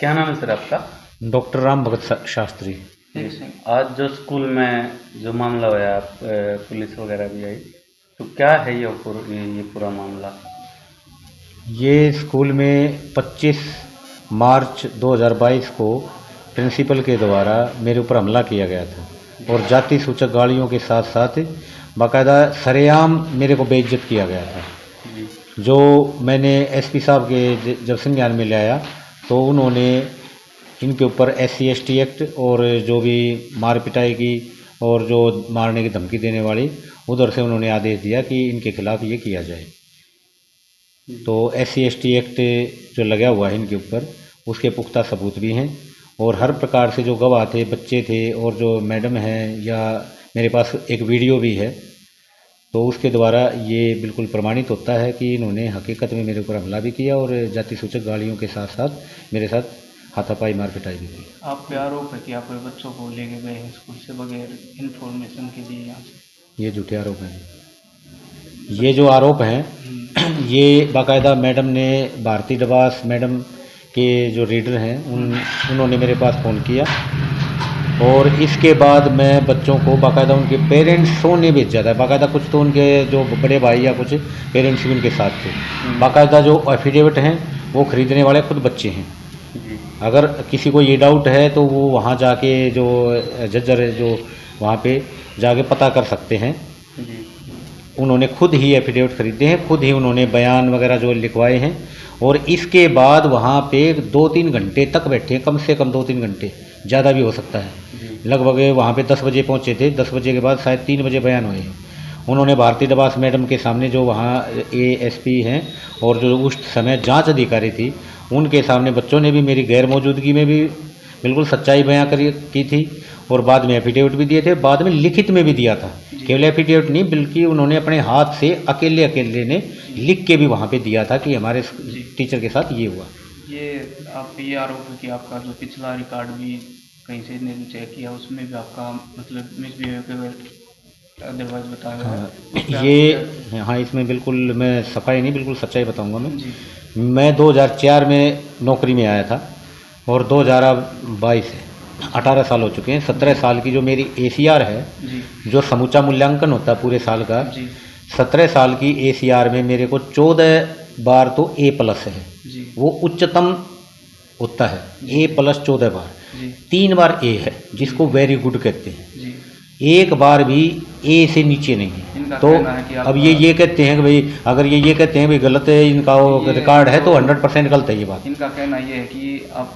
क्या नाम है सर आपका? डॉक्टर राम भगत शास्त्री। आज जो स्कूल में जो मामला हुआ पुलिस वगैरह भी आई, तो क्या है ये पूरा मामला? ये स्कूल में 25 मार्च 2022 को प्रिंसिपल के द्वारा मेरे ऊपर हमला किया गया था और जाति सूचक गालियों के साथ साथ बाकायदा सरेआम मेरे को बेइज्जत किया गया था। जो मैंने एसपी साहब के जब संज्ञान में ले आया तो उन्होंने इनके ऊपर SC/ST एक्ट और जो भी मार पिटाई की और जो मारने की धमकी देने वाली उधर से उन्होंने आदेश दिया कि इनके खिलाफ़ ये किया जाए। तो SC/ST एक्ट जो लगा हुआ है इनके ऊपर उसके पुख्ता सबूत भी हैं और हर प्रकार से जो गवाह थे, बच्चे थे और जो मैडम हैं, या मेरे पास एक वीडियो भी है, तो उसके द्वारा ये बिल्कुल प्रमाणित होता है कि इन्होंने हकीकत में मेरे ऊपर हमला भी किया और जाति सूचक गालियों के साथ साथ मेरे साथ हाथापाई मार पिटाई भी की। आप पे आरोप है कि आप बच्चों को लेके गए हैं स्कूल से बगैर इन्फॉर्मेशन के लिए यहाँ से? ये झूठे आरोप हैं। ये जो आरोप हैं ये बाकायदा मैडम ने, भारती डबास मैडम के जो रीडर हैं उन्होंने मेरे पास फ़ोन किया और इसके बाद मैं बच्चों को बाकायदा उनके पेरेंट्स ने भेजा था। बाकायदा कुछ तो उनके जो बड़े भाई या कुछ पेरेंट्स भी उनके साथ थे। बाकायदा जो एफिडेविट हैं वो ख़रीदने वाले खुद बच्चे हैं। अगर किसी को ये डाउट है तो वो वहाँ जाके जो जजर जो वहाँ पे जाके पता कर सकते हैं। उन्होंने खुद ही एफिडेविट खरीदे हैं, खुद ही उन्होंने बयान वगैरह जो लिखवाए हैं और इसके बाद वहाँ पे 2-3 घंटे तक बैठे, कम से कम 2-3 घंटे, ज़्यादा भी हो सकता है। लगभग वहाँ पे 10 बजे पहुँचे थे, 10 बजे के बाद शायद 3 बजे बयान हुए हैं। उन्होंने भारती डबास मैडम के सामने जो वहाँ ASP हैं और जो उस समय जांच अधिकारी थी उनके सामने बच्चों ने भी मेरी गैर मौजूदगी में भी बिल्कुल सच्चाई बयां की थी और बाद में एफिडेविट भी दिए थे, बाद में लिखित में भी दिया था। केवल एफिडेविट नहीं बल्कि उन्होंने अपने हाथ से अकेले ने लिख के भी वहाँ पे दिया था कि हमारे टीचर के साथ ये हुआ। ये आप ये आरोप है कि आपका जो पिछला रिकॉर्ड भी कहीं से इन्होंने चेक किया उसमें भी आपका मतलब मिसबिहेव अदरवाइज बताया ये हाँ, इसमें बिल्कुल मैं सफाई नहीं, बिल्कुल सच्चाई बताऊंगा। मैं 2004 में नौकरी में आया था और 2022 है, 18 साल हो चुके हैं। 17 साल की जो मेरी ACR है, जो समूचा मूल्यांकन होता है पूरे साल का, 17 साल की ACR में मेरे को 14 बार तो A+ है, वो उच्चतम होता है। A+ 14 बार, 3 बार A है जिसको वेरी गुड कहते हैं, एक बार भी A से नीचे नहीं है। तो अब ये कहते हैं कि भाई अगर ये कहते हैं भाई गलत है इनका वो रिकॉर्ड है तो 100% गलत है ये बात। इनका कहना ये है कि आप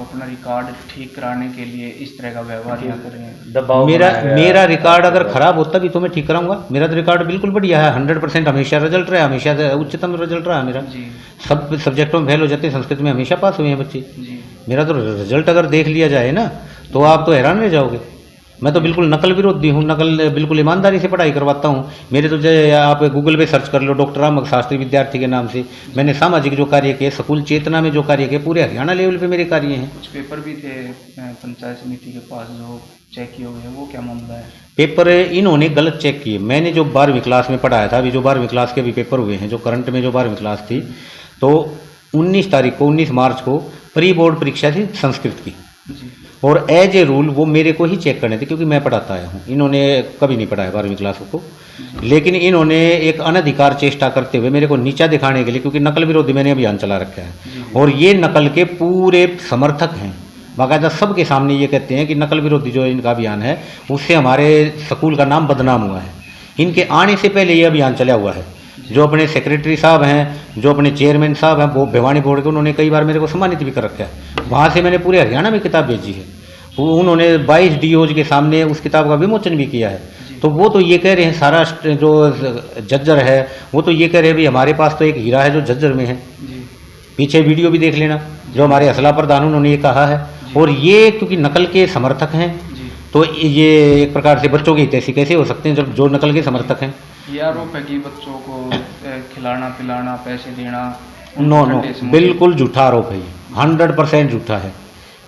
अपना रिकॉर्ड ठीक कराने के लिए इस तरह का व्यवहार यहाँ कर रहे हैं। मेरा रिकॉर्ड अगर खराब होता भी तो मैं ठीक कराऊंगा। मेरा तो रिकॉर्ड बिल्कुल बढ़िया है, 100% हमेशा रिजल्ट रहा, हमेशा उच्चतम रिजल्ट रहा मेरा। सब सब्जेक्टों में फेल हो जाते हैं, संस्कृत में हमेशा पास हुए हैं बच्चे। मेरा तो रिजल्ट अगर देख लिया जाए ना तो आप तो हैरान रह जाओगे। मैं तो बिल्कुल नकल विरोधी हूँ, नकल बिल्कुल ईमानदारी से पढ़ाई करवाता हूँ। मेरे तो जो आप गूगल पे सर्च कर लो डॉक्टर राम भगत शास्त्री विद्यार्थी के नाम से, मैंने सामाजिक जो कार्य किए, स्कूल चेतना में जो कार्य किए, पूरे हरियाणा लेवल पे मेरे कार्य हैं। कुछ पेपर भी थे पंचायत समिति के पास जो चेक किए हुए हैं, वो क्या मामला है? पेपर इन्होंने गलत चेक किए। मैंने जो 12वीं क्लास में पढ़ाया था, अभी जो 12वीं क्लास के भी पेपर हुए हैं, जो करंट में जो 12वीं क्लास थी, तो 19 मार्च को प्री बोर्ड परीक्षा थी संस्कृत की और एज ए रूल वो मेरे को ही चेक करने थे क्योंकि मैं पढ़ाता आया हूँ। इन्होंने कभी नहीं पढ़ाया 12वीं क्लास को, लेकिन इन्होंने एक अनधिकार चेष्टा करते हुए मेरे को नीचा दिखाने के लिए, क्योंकि नकल विरोधी मैंने अभियान चला रखा है और ये नकल के पूरे समर्थक हैं। बाकायदा सबके सामने ये कहते हैं कि नकल विरोधी जो इनका अभियान है उससे हमारे स्कूल का नाम बदनाम हुआ है। इनके आने से पहले ये अभियान चला हुआ है। जो अपने सेक्रेटरी साहब हैं, जो अपने चेयरमैन साहब हैं, वो भिवानी बोर्ड के, उन्होंने कई बार मेरे को सम्मानित भी कर रखा है। वहाँ से मैंने पूरे हरियाणा में किताब भेजी है। उन्होंने 22 DOज के सामने उस किताब का विमोचन भी किया है। तो वो तो ये कह रहे हैं, सारा जो जज्जर है वो तो ये कह रहे हैं भाई हमारे पास तो एक हीरा है जो जज्जर में है। पीछे वीडियो भी देख लेना, जो हमारे असला प्रधान उन्होंने ये कहा है। और ये क्योंकि नकल के समर्थक हैं तो ये एक प्रकार से बच्चों के हितैषी कैसे हो सकते हैं जब जो नकल के समर्थक हैं। ये आरोप है कि बच्चों को खिलाना पिलाना, पैसे देना। नो, बिल्कुल झूठा आरोप है ये, 100% झूठा है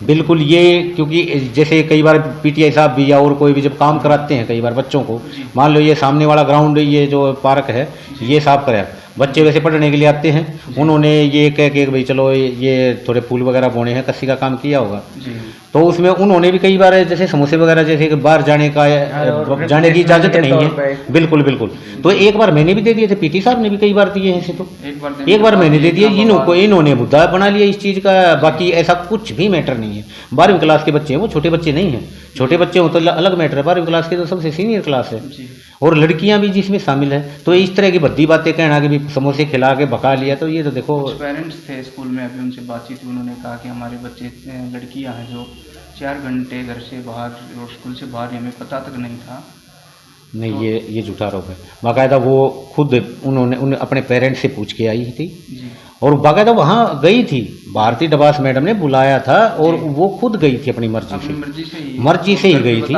बिल्कुल ये। क्योंकि जैसे कई बार PTI साहब भी या और कोई भी जब काम कराते हैं कई बार बच्चों को, मान लो ये सामने वाला ग्राउंड, ये जो पार्क है ये साफ कराया, बच्चे वैसे पढ़ने के लिए आते हैं, उन्होंने ये कह के भाई चलो ये थोड़े फूल वगैरह बोने हैं, कस्सी का काम किया होगा। जी तो उसमें उन्होंने भी कई बार जैसे समोसे वगैरह जैसे कि बाहर जाने का जाने की इजाज़त नहीं है, बिल्कुल बिल्कुल। तो एक बार मैंने भी दे दिए थे, पीटी साहब ने भी कई बार दिए हैं ऐसे। तो एक बार मैंने दे दिए, इन्होंने मुद्दा बना लिया इस चीज़ का। बाकी ऐसा कुछ भी मैटर नहीं है। 12वीं क्लास के बच्चे हैं, वो छोटे बच्चे नहीं हैं। छोटे बच्चे हो तो अलग मैटर है, 12वीं क्लास के तो सबसे सीनियर क्लास है, और लड़कियां भी जिसमें शामिल है। तो इस तरह की भद्दी बातें कहना कि भी समोसे खिला के भगा लिया, तो ये तो देखो। पेरेंट्स थे स्कूल में, अभी उनसे बातचीत हुई, उन्होंने कहा कि हमारे बच्चे लड़कियां हैं जो 4 घंटे घर से बाहर और स्कूल से बाहर, हमें पता तक नहीं था। नहीं, ये झूठा आरोप है। बाकायदा वो खुद उन्होंने अपने पेरेंट्स से पूछ के आई थी, और बाकायदा वहाँ गई थी, भारती डबास मैडम ने बुलाया था, और वो खुद गई थी अपनी मर्जी से ही गई थी,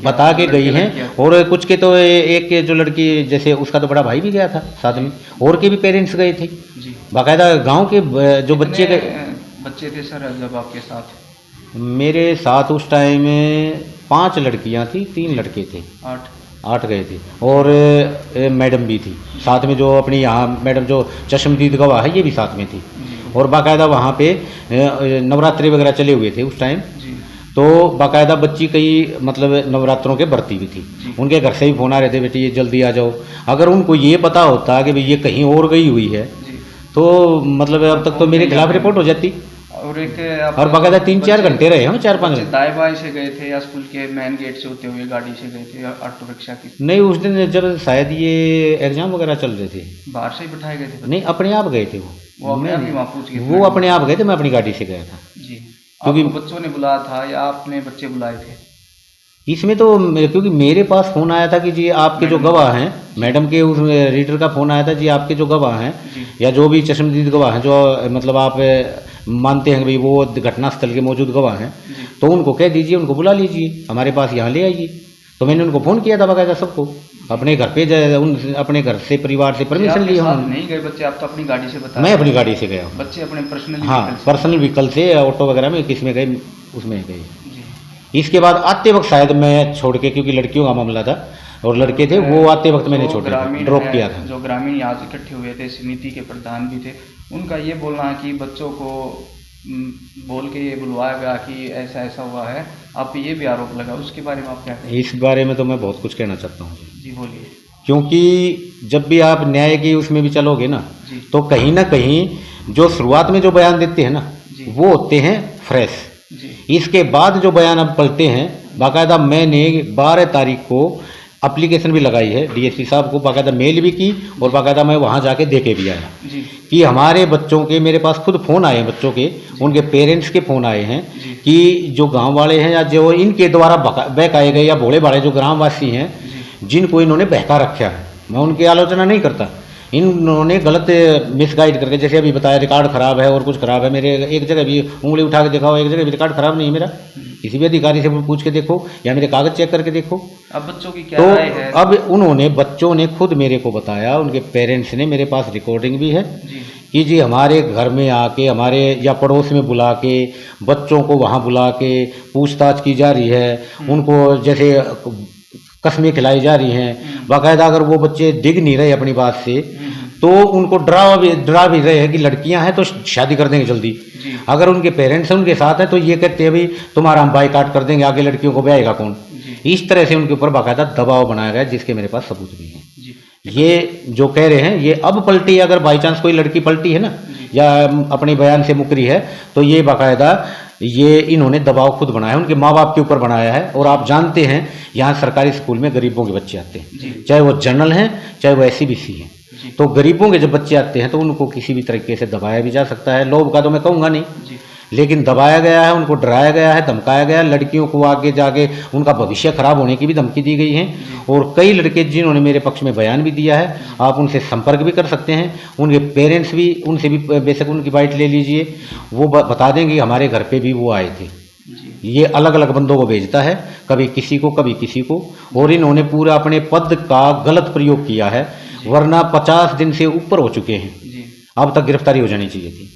बता के गई हैं। और कुछ के तो एक के जो लड़की जैसे उसका तो बड़ा भाई भी गया था साथ में, और के भी पेरेंट्स गए थे। बाकायदा गांव के जो बच्चे थे सर जब आपके साथ? मेरे साथ उस टाइम 5 लड़कियां थी, 3 लड़के थे, 8 गए थे, और मैडम भी थी साथ में, जो अपनी यहाँ मैडम जो चश्मदीद गवाह है ये भी साथ में थी। और बाकायदा वहाँ पे नवरात्रि वगैरह चले हुए थे उस टाइम, तो बाकायदा बच्ची कई मतलब नवरात्रों के भर्ती भी थी। उनके घर से भी फोन आ रहे थे, बेटी ये जल्दी आ जाओ। अगर उनको ये पता होता कि भाई ये कहीं और गई हुई है, तो मतलब अब तक तो मेरे खिलाफ रिपोर्ट हो जाती। और बाकायदा 3-4 घंटे रहे हम, 4-5 घंटे। दाएं बाएं से गए थे या स्कूल के मेन गेट से होते हुए गाड़ी से गए थे या ऑटो रिक्शा की? नहीं, उस दिन जब शायद ये एग्जाम वगैरह चल रहे थे, बाहर से ही बिठाए गए थे? नहीं, अपने आप गए थे वो अपने आप ही वहाँ पूछ गए? वो अपने आप गए थे, मैं अपनी गाड़ी से गया था जी। क्योंकि बच्चों ने बुलाया था या आपने बच्चे बुलाए थे? इसमें तो क्योंकि मेरे पास फ़ोन आया था कि जी आपके जो गवाह हैं, मैडम के उस रीडर का फ़ोन आया था, जी आपके जो गवाह हैं या जो भी चश्मदीद गवाह हैं, जो मतलब आप मानते हैं कि भाई वो घटनास्थल के मौजूद गवाह हैं, तो उनको कह दीजिए, उनको बुला लीजिए, हमारे पास यहाँ ले आइए। तो मैंने उनको फ़ोन किया था बाकायदा सबको, अपने घर पे अपने घर से परिवार से परमिशन ली। हम नहीं गए बच्चे, आप तो अपनी गाड़ी से बता? मैं अपनी गाड़ी से गया। बच्चे अपने पर्सनल? हाँ, पर्सनल व्हीकल से, ऑटो वगैरह में किस में गए, उसमें गए। इसके बाद आते वक्त शायद मैं छोड़ के, क्योंकि लड़कियों का मामला था और लड़के थे, वो आते वक्त मैंने छोड़ ड्रॉप किया था। जो ग्रामीण यहाँ इकट्ठे हुए थे, समिति के प्रधान भी थे, उनका ये बोलना है कि बच्चों को बोल के ये बुलवाया गया कि ऐसा ऐसा हुआ है, आप ये भी आरोप लगा, उसके बारे में आप क्या कहेंगे? इस बारे में तो मैं बहुत कुछ कहना चाहता हूँ जी, बोलिए। क्योंकि जब भी आप न्याय की उसमें भी चलोगे ना, तो कहीं ना कहीं जो शुरुआत में जो बयान देते हैं ना, वो होते हैं फ्रेश। इसके बाद जो बयान अब पलटे हैं, बाकायदा मैंने 12 तारीख को एप्लीकेशन भी लगाई है डीएसपी साहब को, बाकायदा मेल भी की, और बाकायदा मैं वहाँ जाके दे के भी आया कि हमारे बच्चों के, मेरे पास खुद फ़ोन आए हैं बच्चों के, उनके पेरेंट्स के फ़ोन आए हैं कि जो गांव वाले हैं या जो इनके द्वारा बहकाए गए या भोले भाले जो ग्रामवासी हैं जिनको इन्होंने बहका रखा है, मैं उनकी आलोचना नहीं करता, इन्होंने गलत मिसगाइड करके, जैसे अभी बताया रिकॉर्ड ख़राब है और कुछ ख़राब है, मेरे एक जगह भी उंगली उठा के दिखाओ, एक जगह भी रिकॉर्ड ख़राब नहीं है मेरा, किसी भी अधिकारी से पूछ के देखो या मेरे कागज़ चेक करके देखो। अब बच्चों की क्या राय है? अब उन्होंने, बच्चों ने खुद मेरे को बताया, उनके पेरेंट्स ने, मेरे पास रिकॉर्डिंग भी है कि जी हमारे घर में आके, हमारे या पड़ोस में बुला के, बच्चों को वहाँ बुला के पूछताछ की जा रही है, उनको जैसे कस्में खिलाई जा रही हैं, बाकायदा अगर वो बच्चे डिग नहीं रहे अपनी बात से, तो उनको डरा भी रहे हैं कि लड़कियां हैं तो शादी कर देंगे जल्दी, अगर उनके पेरेंट्स हैं उनके साथ हैं तो ये कहते हैं भाई तुम्हारा हम बाइकाट कर देंगे, आगे लड़कियों को ब्याएगा कौन। इस तरह से उनके ऊपर बाकायदा दबाव बनाया गया, जिसके मेरे पास सबूत भी हैं। ये जो कह रहे हैं, ये अब पलटी, अगर बाई चांस कोई लड़की पलटी है ना या अपने बयान से मुकरी है, तो ये बाकायदा ये इन्होंने दबाव खुद बनाया है, उनके माँ बाप के ऊपर बनाया है। और आप जानते हैं यहाँ सरकारी स्कूल में गरीबों के बच्चे आते हैं, चाहे वो जनरल हैं चाहे वो SC-BC हैं, तो गरीबों के जब बच्चे आते हैं तो उनको किसी भी तरीके से दबाया भी जा सकता है। लोभ का तो मैं कहूँगा नहीं, लेकिन दबाया गया है, उनको डराया गया है, धमकाया गया है, लड़कियों को आगे जाके उनका भविष्य खराब होने की भी धमकी दी गई है। और कई लड़के जिन्होंने मेरे पक्ष में बयान भी दिया है, आप उनसे संपर्क भी कर सकते हैं, उनके पेरेंट्स भी, उनसे भी बेशक उनकी बाइट ले लीजिए, वो बता देंगे हमारे घर पे भी वो आए थे। ये अलग अलग बंदों को भेजता है, कभी किसी को कभी किसी को, और इन्होंने पूरा अपने पद का गलत प्रयोग किया है, वरना 50 दिन से ऊपर हो चुके हैं, अब तक गिरफ्तारी हो जानी चाहिए थी।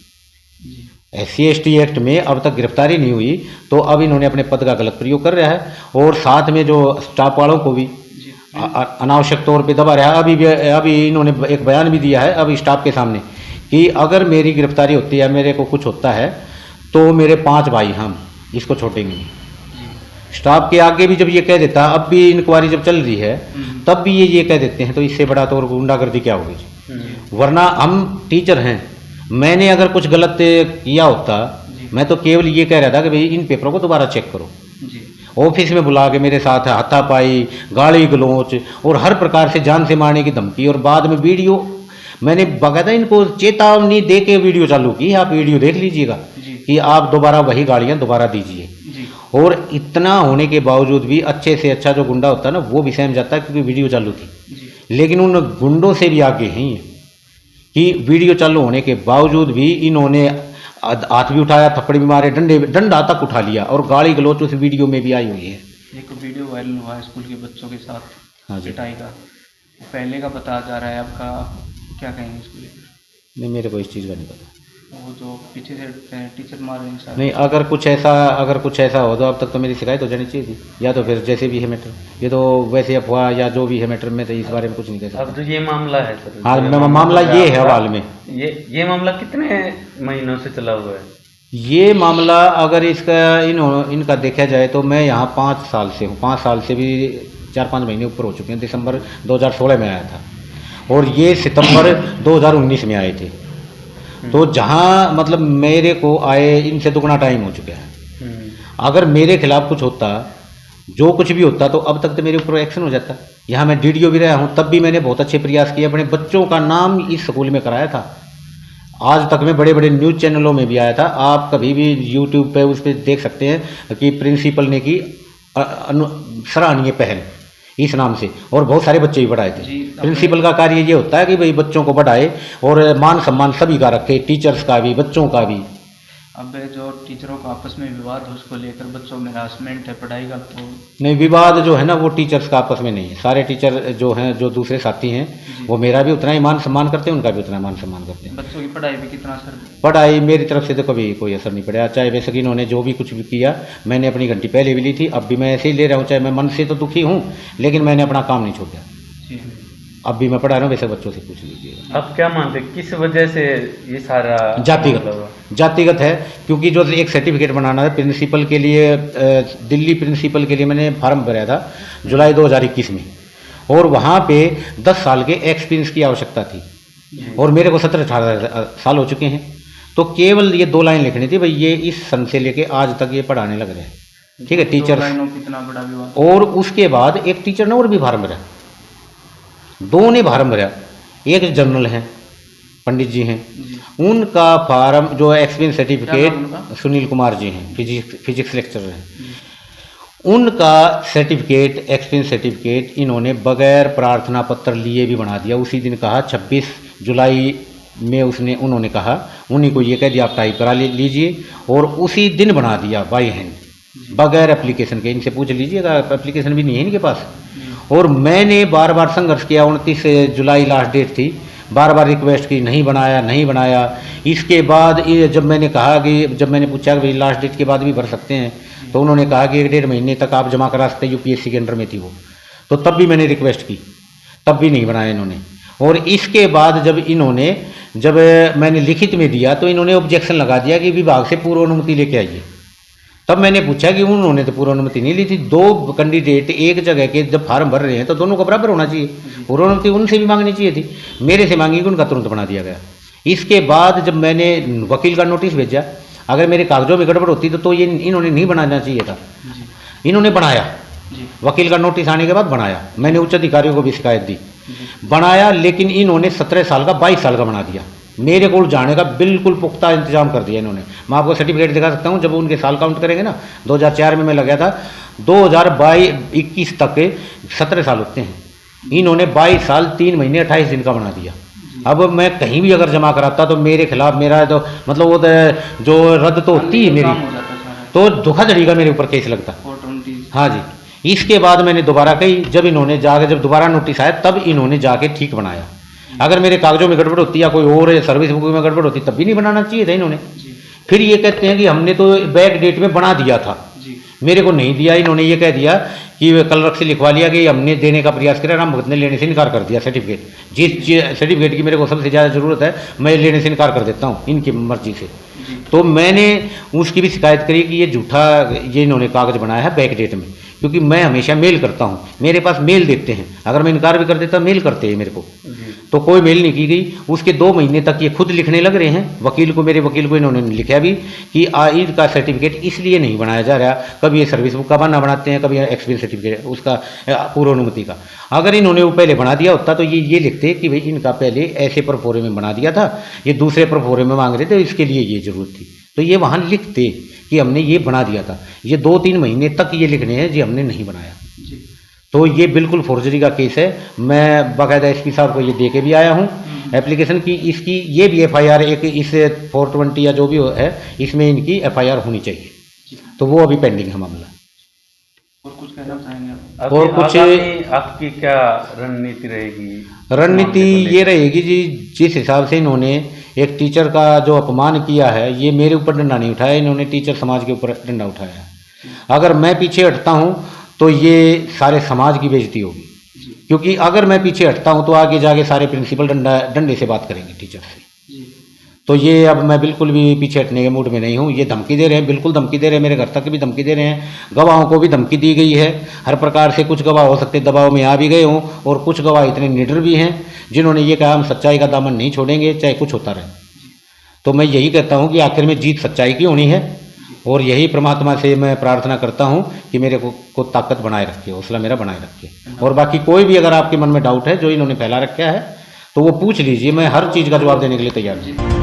SC/ST एक्ट में अब तक गिरफ्तारी नहीं हुई, तो अब इन्होंने अपने पद का गलत प्रयोग कर रहा है। और साथ में जो स्टाफ वालों को भी अनावश्यक तौर पे दबा रहा है। अभी इन्होंने एक बयान भी दिया है अब स्टाफ के सामने कि अगर मेरी गिरफ्तारी होती है, मेरे को कुछ होता है तो मेरे 5 भाई हम इसको छोड़ेंगे नहीं। स्टाफ के आगे भी जब ये कह देता, अब भी इंक्वायरी जब चल रही है तब भी ये कह देते हैं, तो इससे बड़ा तो और गुंडागर्दी क्या होगी। वरना हम टीचर हैं, मैंने अगर कुछ गलत किया होता मैं तो केवल ये कह रहा था कि भाई इन पेपरों को दोबारा चेक करो। ऑफिस में बुला के मेरे साथ हाथापाई, गाली गलौच और हर प्रकार से जान से मारने की धमकी, और बाद में वीडियो मैंने बाकायदा इनको चेतावनी दे के वीडियो चालू की, आप वीडियो देख लीजिएगा कि आप दोबारा वही गालियां दोबारा दीजिए। और इतना होने के बावजूद भी अच्छे से अच्छा जो गुंडा होता है ना वो भी सहम जाता है, क्योंकि वीडियो चालू थी। लेकिन उन गुंडों से भी आगे हैं कि वीडियो चालू होने के बावजूद भी इन्होंने हाथ भी उठाया, थप्पड़ भी मारे, डंडा तक उठा लिया, और गाली गलौच उस वीडियो में भी आई हुई है। एक वीडियो वायरल हुआ है स्कूल के बच्चों के साथ, हाँ जी, पिटाई का, पहले का बताया जा रहा है, आपका क्या कहेंगे इसको लेकर? नहीं, मेरे को इस चीज़ का नहीं पता। वो जो पीछे से टीचर मार रहे हैं नहीं, अगर कुछ ऐसा हो तो अब तक तो मेरी शिकायत हो जानी चाहिए थी, या तो फिर जैसे भी है मैटर, ये तो वैसे अफवाह या जो भी है मैटर में तो इस बारे में कुछ नहीं कह सकता। अब जो ये मामला है सर, हाँ, मामला ये है हाल में, ये मामला कितने महीनों से चला हुआ है? ये मामला अगर इनका देखा जाए तो मैं यहाँ 5 साल से हूँ, 5 साल से भी 4-5 महीने ऊपर हो चुके हैं। दिसंबर 2016 में आया था और ये सितंबर 2019 में आए थे, तो जहाँ मतलब मेरे को आए इनसे दुगना टाइम हो चुका है। अगर मेरे खिलाफ कुछ होता, जो कुछ भी होता, तो अब तक तो मेरे ऊपर एक्शन हो जाता। यहाँ मैं डीडीओ भी रहा हूँ, तब भी मैंने बहुत अच्छे प्रयास किए, अपने बच्चों का नाम इस स्कूल में कराया था। आज तक मैं बड़े बड़े न्यूज़ चैनलों में भी आया था, आप कभी भी यूट्यूब पे उस पर देख सकते हैं कि प्रिंसिपल ने की सराहनीय पहल इस नाम से, और बहुत सारे बच्चे भी पढ़ाए थे। प्रिंसिपल का कार्य ये होता है कि भाई बच्चों को पढ़ाए और मान सम्मान सभी का रखे, टीचर्स का भी, बच्चों का भी। अब जो टीचरों का आपस में विवाद हो उसको लेकर बच्चों में हरासमेंट है, पढ़ाई का तो नहीं, विवाद जो है ना वो टीचर्स का आपस में नहीं है। सारे टीचर जो हैं, जो दूसरे साथी हैं, वो मेरा भी उतना ही मान सम्मान करते हैं, उनका भी उतना मान सम्मान करते हैं। बच्चों की पढ़ाई भी कितना असर? पढ़ाई मेरी तरफ से तो कभी कोई असर नहीं पड़ा, चाहे वैसे कि इन्होंने जो भी कुछ भी किया, मैंने अपनी घंटी पहले भी ली थी, अब भी मैं ऐसे ही ले रहा हूँ। चाहे मैं मन से तो दुखी हूँ, लेकिन मैंने अपना काम नहीं छोड़ा। अब भी मैं पढ़ा रहा हूँ, वैसे बच्चों से पूछ लीजिएगा। अब क्या मानते, किस वजह से ये सारा जातिगत है? क्योंकि जो एक सर्टिफिकेट बनाना है प्रिंसिपल के लिए, दिल्ली प्रिंसिपल के लिए मैंने फार्म भरा था जुलाई 2021 में, और वहाँ पे 10 साल के एक्सपीरियंस की आवश्यकता थी, और मेरे को 17-18 साल हो चुके हैं। तो केवल ये 2 लाइन लिखनी थी, भाई ये इस सन से लेके आज तक ये पढ़ाने लग रहे हैं, ठीक है टीचर। कितना बड़ा विवाद। और उसके बाद एक टीचर ने और भी फार्म भरा, 2 ने फार्म भरा, एक जनरल हैं, पंडित जी हैं, उनका फार्म जो एक्सपीरियंस सर्टिफिकेट, सुनील कुमार जी हैं, फिजिक्स लेक्चरर हैं, उनका सर्टिफिकेट, एक्सपीरियंस सर्टिफिकेट इन्होंने बगैर प्रार्थना पत्र लिए भी बना दिया। उसी दिन कहा 26 जुलाई में उन्होंने कहा, उन्हीं को ये कह दिया आप टाइप करा लीजिए, और उसी दिन बना दिया बाई हैंड, बगैर एप्लीकेशन के। इनसे पूछ लीजिएगा, एप्लीकेशन भी नहीं है इनके पास। और मैंने बार बार संघर्ष किया, 29 जुलाई लास्ट डेट थी, बार बार रिक्वेस्ट की, नहीं बनाया। इसके बाद जब मैंने कहा कि, जब मैंने पूछा कि भाई लास्ट डेट के बाद भी भर सकते हैं, तो उन्होंने कहा कि 1-1.5 महीने तक आप जमा करा सकते हैं, यूपीएससी के अंडर में थी वो। तो तब भी मैंने रिक्वेस्ट की, तब भी नहीं बनाया इन्होंने। और इसके बाद जब मैंने लिखित में दिया तो इन्होंने ऑब्जेक्शन लगा दिया कि विभाग से पूर्व अनुमति लेके आइए। तब मैंने पूछा कि उन्होंने तो पूर्व अनुमति नहीं ली थी। 2 कैंडिडेट एक जगह के जब फार्म भर रहे हैं तो दोनों को बराबर होना चाहिए, पूर्व अनुमति उनसे भी मांगनी चाहिए थी। मेरे से मांगी कि उनका तुरंत बना दिया गया। इसके बाद जब मैंने वकील का नोटिस भेजा, अगर मेरे कागजों में गड़बड़ होती तो ये इन्होंने नहीं बनाना चाहिए था, इन्होंने बनाया। वकील का नोटिस आने के बाद बनाया, मैंने उच्च अधिकारियों को भी शिकायत दी, बनाया, लेकिन इन्होंने 17 साल का 22 साल का बना दिया। मेरे को जाने का बिल्कुल पुख्ता इंतजाम कर दिया इन्होंने। मैं आपको सर्टिफिकेट दिखा सकता हूँ, जब उनके साल काउंट करेंगे ना, 2004 में मैं लगा था, 2022-21 तक 17 साल होते हैं, इन्होंने 22 साल 3 महीने 28 दिन का बना दिया। अब मैं कहीं भी अगर जमा कराता तो मेरे खिलाफ मेरा तो मतलब वो जो रद्द तो होती है मेरी, तो धोखाधड़ी का मेरे ऊपर केस लगता। हाँ जी। इसके बाद मैंने दोबारा कही, जब दोबारा नोटिस आया तब इन्होंने जाके ठीक बनाया। अगर मेरे कागजों में गड़बड़ होती या कोई और सर्विस बुक में गड़बड़ होती तब भी नहीं बनाना चाहिए था इन्होंने। फिर ये कहते हैं कि हमने तो बैक डेट में बना दिया था, मेरे को नहीं दिया। इन्होंने ये कह दिया कि कलरक से लिखवा लिया कि हमने देने का प्रयास किया, राम भगत ने लेने से इनकार कर दिया सर्टिफिकेट। जिस सर्टिफिकेट की मेरे को सबसे ज़्यादा ज़रूरत है मैं लेने से इनकार कर देता हूँ इनकी मर्जी से। तो मैंने उसकी भी शिकायत करी कि ये झूठा ये इन्होंने कागज़ बनाया है बैक डेट में, क्योंकि मैं हमेशा मेल करता हूँ, मेरे पास मेल देते हैं, अगर मैं इनकार भी कर देता मेल करते हैं मेरे को, तो कोई मेल नहीं की गई। उसके 2 महीने तक ये खुद लिखने लग रहे हैं वकील को, मेरे वकील को इन्होंने लिखा भी कि ईद का सर्टिफिकेट इसलिए नहीं बनाया जा रहा, कभी ये सर्विस बुक का बहाना बनाते हैं, कभी एक्सपीरियंस सर्टिफिकेट उसका पूर्व अनुमति का। अगर इन्होंने वो पहले बना दिया होता तो ये लिखते कि भाई इनका पहले ऐसे परफोरे में बना दिया था, ये दूसरे परफोरे में मांग रहे थे, इसके लिए ये जरूरत थी, तो ये वहाँ लिखते कि हमने ये बना दिया था। ये 2-3 महीने तक ये लिखने हैं जी हमने नहीं बनाया, तो ये बिल्कुल फोर्जरी का केस है। मैं बाकायदा एसपी साहब को ये दे के भी आया हूँ एप्लीकेशन की, इसकी ये भी एफआईआर एक इस 420 या जो भी है इसमें इनकी एफआईआर होनी चाहिए, तो वो अभी पेंडिंग है मामला। और कुछ कहना चाहेंगे आप? और कुछ आपकी क्या रणनीति रहेगी? रणनीति ये रहेगी जी, जिस हिसाब से इन्होंने एक टीचर का जो अपमान किया है, ये मेरे ऊपर डंडा नहीं उठाया, इन्होंने टीचर समाज के ऊपर डंडा उठाया है। अगर मैं पीछे हटता हूँ तो ये सारे समाज की बेइज्जती होगी, क्योंकि अगर मैं पीछे हटता हूँ तो आगे जाके सारे प्रिंसिपल डंडे से बात करेंगे टीचर से। तो ये अब मैं बिल्कुल भी पीछे हटने के मूड में नहीं हूँ। ये धमकी दे रहे हैं, बिल्कुल धमकी दे रहे हैं, मेरे घर तक भी धमकी दे रहे हैं, गवाहों को भी धमकी दी गई है हर प्रकार से। कुछ गवाह हो सकते दबाव में आ भी गए हों, और कुछ गवाह इतने निडर भी हैं जिन्होंने ये कहा हम सच्चाई का दामन नहीं छोड़ेंगे चाहे कुछ होता रहे। तो मैं यही कहता हूँ कि आखिर में जीत सच्चाई की होनी है, और यही परमात्मा से मैं प्रार्थना करता हूँ कि मेरे को ताकत बनाए रखे, हौसला मेरा बनाए रखे। और बाकी कोई भी अगर आपके मन में डाउट है जो इन्होंने फैला रखा है तो वो पूछ लीजिए, मैं हर चीज़ का जवाब देने के लिए तैयार हूँ।